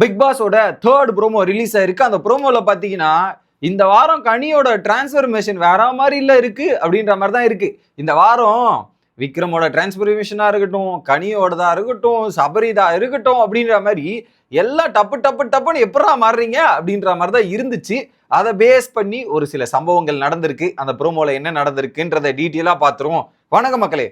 Big பாஸோட 3rd promo release ஆயிருக்கு. அந்த ப்ரோமோல பாத்தீங்கன்னா இந்த வாரம் கனியோட டிரான்ஸ்ஃபர்மேஷன் வேற மாதிரி இல்ல இருக்கு அப்படின்ற மாதிரி தான் இருக்கு. இந்த வாரம் விக்ரமோட டிரான்ஸ்ஃபர்மேஷனா இருக்கட்டும், கனியோடதா இருக்கட்டும், சபரிதா இருக்கட்டும் அப்படின்ற மாதிரி எல்லாம் டப்புன்னு எப்படா மாறுறீங்க அப்படின்ற மாதிரி தான் இருந்துச்சு. அதை பேஸ் பண்ணி ஒரு சில சம்பவங்கள் நடந்திருக்கு. அந்த ப்ரோமோல என்ன நடந்திருக்குன்றத டீட்டெயிலா பார்த்துருவோம். வணக்கம் மக்களே,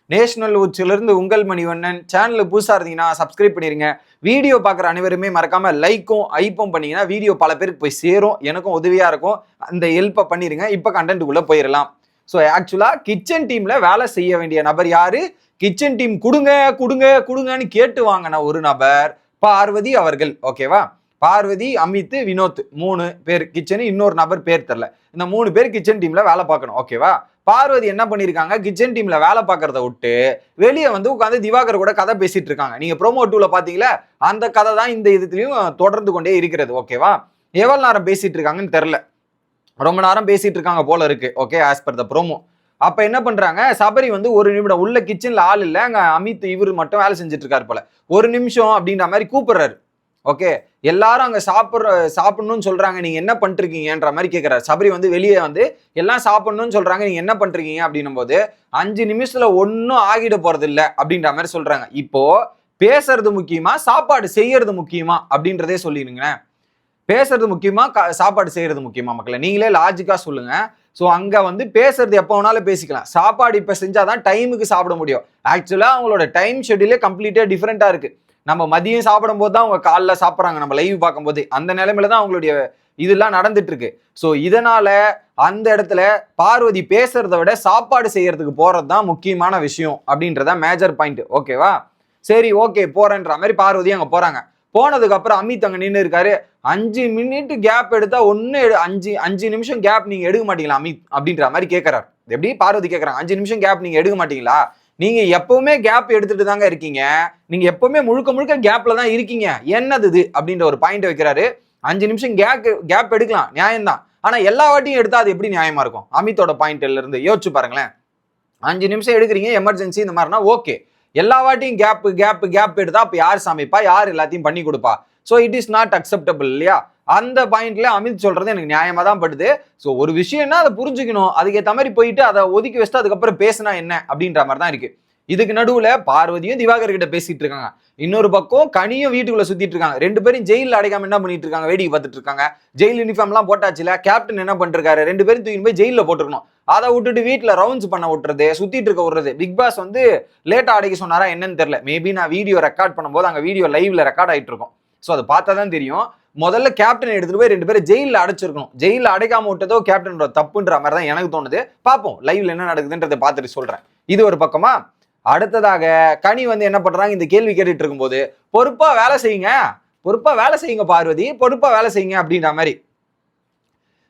நேஷனல் உச்சிலிருந்து உங்கள் மணிவண்ணன். சேனலுக்கு புதுசாக இருந்தீங்கன்னா சப்ஸ்கிரைப் பண்ணிருங்க. வீடியோ பார்க்குற அனைவருமே மறக்காம லைக்கும் ஐப்பும் பண்ணீங்கன்னா வீடியோ பல பேருக்கு போய் சேரும், எனக்கும் உதவியாக இருக்கும். அந்த ஹெல்ப்பை பண்ணிருங்க. இப்போ கண்டென்ட்டுக்குள்ளே போயிடலாம். ஸோ ஆக்சுவலாக கிச்சன் டீமில் வேலை செய்ய வேண்டிய நபர் யாரு? கிச்சன் டீம் கொடுங்கன்னு கேட்டு வாங்கின ஒரு நபர் பார்வதி அவர்கள். ஓகேவா? பார்வதி, அமித், வினோத் 3 பேர் கிச்சனு. இன்னொரு நபர் பேர் தெரில. இந்த 3 பேர் கிச்சன் டீம்ல வேலை பார்க்கணும். ஓகேவா? பார்வதி என்ன பண்ணிருக்காங்க, கிச்சன் டீம்ல வேலை பார்க்கறத விட்டு வெளியே வந்து உட்காந்து திவாகர் கூட கதை பேசிட்டு இருக்காங்க. நீங்க ப்ரோமோ 2ல பாத்தீங்களா, அந்த கதை தான் இந்த இதுலயும் தொடர்ந்து கொண்டே இருக்கிறது. ஓகேவா? எவ்வளவு நேரம் பேசிட்டு இருக்காங்கன்னு தெரியல, ரொம்ப நேரம் பேசிட்டு இருக்காங்க போல இருக்கு. Okay, as per the promo. அப்ப என்ன பண்றாங்க, சபரி வந்து ஒரு நிமிடம், உள்ள கிச்சன்ல ஆள் இல்ல, அங்க அமித் இவரு மட்டும் வேலை செஞ்சுட்டு இருக்காரு போல. ஒரு நிமிஷம் அப்படின்ற மாதிரி கூப்பிடுறாரு. ஓகே, எல்லாரும் அங்க சாப்பிடணும்னு சொல்றாங்க, நீங்க என்ன பண்ணிருக்கீங்கன்ற மாதிரி கேட்கிறாரு. சபரி வந்து வெளியே வந்து எல்லாம் சாப்பிடணும்னு சொல்றாங்க, நீங்க என்ன பண்றீங்க அப்படின்னும் போது 5 நிமிஷத்துல ஒன்னும் ஆகிட போறது இல்ல அப்படின்ற மாதிரி சொல்றாங்க. இப்போ பேசுறது முக்கியமா சாப்பாடு செய்யறது முக்கியமா அப்படின்றதே சொல்லிடுங்க. பேசுறது முக்கியமா சாப்பாடு செய்யறது முக்கியமா? மக்களை நீங்களே லாஜிக்கா சொல்லுங்க. ஸோ அங்க வந்து பேசுறது எப்போ வேணாலும் பேசிக்கலாம், சாப்பாடு இப்ப செஞ்சாதான் டைமுக்கு சாப்பிட முடியும். ஆக்சுவலா அவங்களோட டைம் ஷெட்யூலே கம்ப்ளீட்டா டிஃபரெண்டா இருக்கு. நம்ம மதியம் சாப்பிடும் போது தான் அவங்க காலைல சாப்பிட்றாங்க, நம்ம லைவ் பார்க்கும்போது அந்த நிலைமையில தான் அவங்களுடைய இதெல்லாம் நடந்துட்டு இருக்கு. ஸோ இதனால அந்த இடத்துல பார்வதி பேசுறத விட சாப்பாடு செய்யறதுக்கு போறது தான் முக்கியமான விஷயம் அப்படின்றத மேஜர் பாயிண்ட். ஓகேவா? சரி, ஓகே போறேன்ற மாதிரி பார்வதி அங்க போறாங்க. போனதுக்கு அப்புறம் அமித் அங்க நின்று இருக்காரு. 5 மினிட் கேப் எடுத்தா அஞ்சு நிமிஷம் கேப் நீங்க எடுக்க மாட்டீங்களா அமித் அப்படின்ற மாதிரி கேட்கிறாரு. எப்படி பார்வதி கேட்கறாங்க, 5 நிமிஷம் கேப் நீங்க எடுக்க மாட்டீங்களா? நீங்க எப்பவுமே கேப் எடுத்துட்டு தாங்க இருக்கீங்க, நீங்க எப்பவுமே முழுக்க கேப்ல தான் இருக்கீங்க, என்னது இது அப்படின்ற ஒரு பாயிண்ட் வைக்கிறாரு. 5 நிமிஷம் கேப் எடுக்கலாம், நியாயம்தான். ஆனா எல்லா வாட்டியும் எடுத்தா அது எப்படி நியாயமா இருக்கும்? அமித்தோட பாயிண்ட்ல இருந்து யோசிச்சு பாருங்களேன். 5 நிமிஷம் எடுக்கிறீங்க, எமர்ஜென்சி இந்த மாதிரினா ஓகே. எல்லா வாட்டியும் கேப் எடுத்தா அப்ப யார் சமைப்பா, யார் எல்லாத்தையும் பண்ணி கொடுப்பா? So it is not acceptable இல்லையா? அந்த பாயிண்ட்ல அமித் சொல்றது எனக்கு நியாயமா தான் படுது. ஸோ ஒரு விஷயம்னா அதை புரிஞ்சுக்கணும், அதுக்கேற்ற மாதிரி போயிட்டு அதை ஒதுக்கி வச்சுட்டு அதுக்கப்புறம் பேசினா என்ன அப்படின்ற மாதிரி தான் இருக்கு. இதுக்கு நடுவுல பார்வதியும் திவாகர் கிட்ட பேசிட்டு இருக்காங்க, இன்னொரு பக்கம் கனியும் வீட்டுக்குள்ள சுத்திட்டு இருக்காங்க. 2 பேரும் ஜெயில அடைக்காம என்ன பண்ணிட்டு இருக்காங்க, வேடிக்கை பார்த்துட்டு இருக்காங்க. ஜெயில் யூனிஃபார்ம் எல்லாம் போட்டாச்சுல, கேப்டன் என்ன பண்ணிருக்காரு, 2 பேரும் தூக்கி போய் ஜெயில போட்டுருக்கணும். அதை விட்டுட்டு வீட்டுல ரவுண்ட்ஸ் பண்ண விட்டுறது, சுத்திட்டு இருக்க விடுறது. பிக் பாஸ் வந்து லேட்டா அடைக்க சொன்னாரா என்னன்னு தெரியல. மேபி நான் வீடியோ ரெக்கார்ட் பண்ணும்போது அங்க வீடியோ லைவ்ல ரெக்கார்ட் ஆயிட்டு இருக்கும். ஸோ அதை பார்த்தா தான் தெரியும். முதல்ல கேப்டன் எடுத்துட்டு போய் 2 பேரும் ஜெயில அடைச்சிருக்கணும். ஜெயில அடைக்காம விட்டதோ கேப்டனோட தப்புன்ற மாதிரி தான் எனக்கு தோணுது. பார்ப்போம் லைவ்ல என்ன நடக்குதுன்றதை பார்த்துட்டு சொல்றேன். இது ஒரு பக்கமா. அடுத்ததாக கனி வந்து என்ன பண்றாங்க, இந்த கேள்வி கேட்டுட்டு இருக்கும்போது பொறுப்பா வேலை செய்யுங்க பார்வதி, பொறுப்பா வேலை செய்யுங்க அப்படின்ற மாதிரி.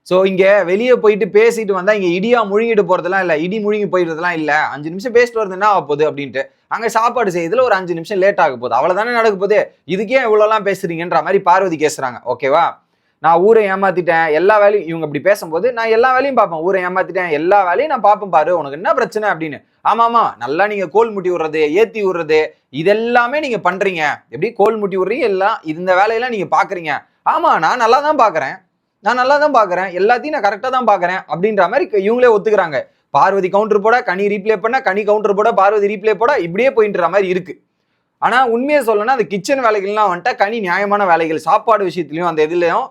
ஸோ இங்க வெளியே போயிட்டு பேசிட்டு வந்தா இங்க இடியா முழுங்கிட்டு போறதெல்லாம் இல்ல, இடி முழுங்கி போயிடுறதுலாம் இல்ல. 5 நிமிஷம் பேசிட்டு வருது என்ன ஆக போகுது அப்படின்ட்டு. அங்க சாப்பாடு செய்யறதுல ஒரு 5 நிமிஷம் லேட் ஆக போகுது, அவ்வளவுதானே நடக்க போகுது. இதுக்கே இவ்வளவுலாம் பேசுறீங்கன்ற மாதிரி பார்வதி பேசுறாங்க. ஓகேவா? நான் ஊரை ஏமாத்திட்டேன், எல்லா வேலையும் இவங்க இப்படி பேசும்போது நான் எல்லா வேலையும் பார்ப்பேன், ஊரை ஏமாத்திட்டேன், எல்லா வேலையும் நான் பார்ப்பேன் பாரு, உனக்கு என்ன பிரச்சனை அப்படின்னு. ஆமாமா, நல்லா நீங்க கோல் முட்டி விடுறது, ஏத்தி விடுறது, இதெல்லாமே நீங்க பண்றீங்க. எப்படி கோல் முட்டி விடுறீங்க, எல்லாம் இந்த வேலையெல்லாம் நீங்க பாக்குறீங்க. ஆமா, நான் நல்லா தான் பாக்குறேன், எல்லாத்தையும் நான் கரெக்டா தான் பாக்குறேன் அப்படின்ற மாதிரி இவங்களே ஒத்துக்கிறாங்க. பார்வதி கவுண்டர் போட, கனி ரீப்ளே பண்ண, கனி கவுண்டர் போட, பார்வதி ரீப்ளே போட, இப்படியே போயின்ற மாதிரி இருக்கு. ஆனா உண்மையை சொல்லணும்னா அந்த கிச்சன் வேலைகள்லாம் வந்துட்டா கனி நியாயமான வேலைகள், சாப்பாடு விஷயத்துலயும் அந்த இதுலயும்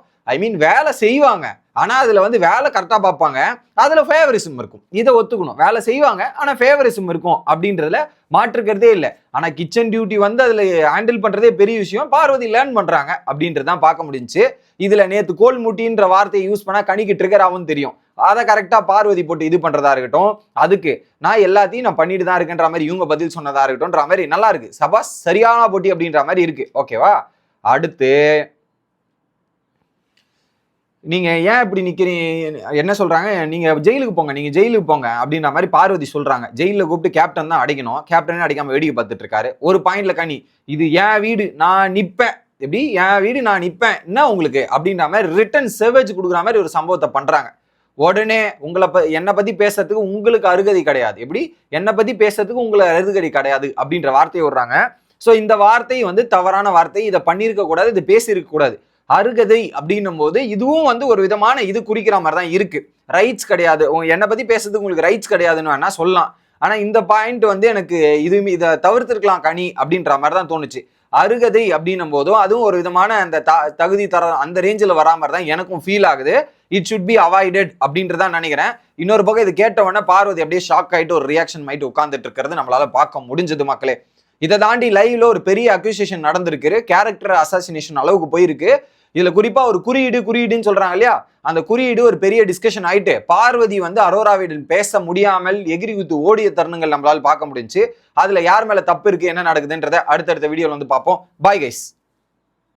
வேலை செய்வாங்க. ஆனா அதுல வந்து வேலை கரெக்டா பார்ப்பாங்க, அதுல ஃபேவரிசம் இருக்கும். இதை ஒத்துக்கணும், வேலை செய்வாங்க ஆனா ஃபேவரிசம் இருக்கும் அப்படின்றதுல மாற்றுக்கிறதே இல்லை. ஆனா கிச்சன் டியூட்டி வந்து அதுல ஹேண்டில் பண்றதே பெரிய விஷயம். பார்வதி லேர்ன் பண்றாங்க அப்படின்றதான் பார்க்க முடிஞ்சுச்சு. இதுல நேத்து கோல் முட்டின்ற வார்த்தையை யூஸ் பண்ணா கனிக்கு ட்ரிகர் ஆகும் தெரியும். அதை கரெக்டா பார்வதி போட்டு இது பண்றதா இருக்கட்டும், அதுக்கு நான் எல்லாத்தையும் நான் பண்ணிட்டு தான் இருக்கேன்ற மாதிரி இவங்க பதில் சொன்னதா இருக்கட்டும்ன்ற மாதிரி நல்லா இருக்கு. சபாஸ், சரியான போட்டி அப்படின்ற மாதிரி இருக்கு. ஓகேவா? அடுத்து நீங்க ஏன் இப்படி நிக்கிறீங்க, என்ன சொல்றாங்க, நீங்க ஜெயிலுக்கு போங்க அப்படின்ற மாதிரி பார்வதி சொல்றாங்க. ஜெயில கூப்பிட்டு கேப்டன் தான் அடைக்கணும், கேப்டனே அடைக்காம வேடிக்கை பார்த்துட்டு இருக்காரு. ஒரு பாயிண்ட்ல கனி, இது என் வீடு நான் நிப்பேன், எப்படி என் வீடு நான் நிப்பேன் என்ன உங்களுக்கு அப்படின்ற மாதிரி ரிட்டன் சேவேஜ் கொடுக்குற மாதிரி ஒரு சம்பவத்தை பண்றாங்க. உடனே என்னை பத்தி பேசுறதுக்கு உங்களுக்கு அருகதை கிடையாது, எப்படி என்னை பத்தி பேசுறதுக்கு உங்களுக்கு அருகதை கிடையாது அப்படின்ற வார்த்தையை விடுறாங்க. ஸோ இந்த வார்த்தை வந்து தவறான வார்த்தை, இதை பண்ணியிருக்க கூடாது, இது பேசியிருக்க கூடாது. அருகதை அப்படின்னும் போது இதுவும் வந்து ஒரு விதமான இது குறிக்கிற மாதிரி தான் இருக்கு. ரைட்ஸ் கிடையாது, என்னை பத்தி பேசுறதுக்கு உங்களுக்கு ரைட்ஸ் கிடையாதுன்னு வேணா சொல்லலாம். ஆனா இந்த பாயிண்ட் வந்து எனக்கு இதை தவிர்த்திருக்கலாம் கனி அப்படின்ற மாதிரி தான் தோணுச்சு. அருகதை அப்படின்னும் போதும் அதுவும் ஒரு விதமான அந்த தகுதி தர அந்த ரேஞ்சில் வரா மாதிரி தான் எனக்கும் ஃபீல் ஆகுது. இட் சுட் பி அவாய்டட் அப்படின்றதான் நினைக்கிறேன். இன்னொரு பக்கம் இது கேட்ட உடனே பார்வதி அப்படியே ஷாக் ஆயிட்டு ஒரு ரியாக்ஷன் ஆயிட்டு உட்கார்ந்துட்டு இருக்கிறது நம்மளால பார்க்க முடிஞ்சது மக்களே. இதை தாண்டி லைவ்ல ஒரு பெரிய அக்யூசியேஷன் நடந்திருக்கு, கேரக்டர் அசாசினேஷன் அளவுக்கு போயிருக்கு. இதுல குறிப்பா ஒரு குறியீடுன்னு சொல்றாங்க இல்லையா, அந்த குறியீடு ஒரு பெரிய டிஸ்கஷன் ஆயிட்டு பார்வதி வந்து அரோராவிடன் பேச முடியாமல் எகிரி குத்து ஓடிய தருணங்கள் நம்மளால பார்க்க முடிஞ்சு. அதுல யார் மேல தப்பு இருக்கு, என்ன நடக்குதுன்றத அடுத்தடுத்த வீடியோல வந்து பார்ப்போம். Bye guys.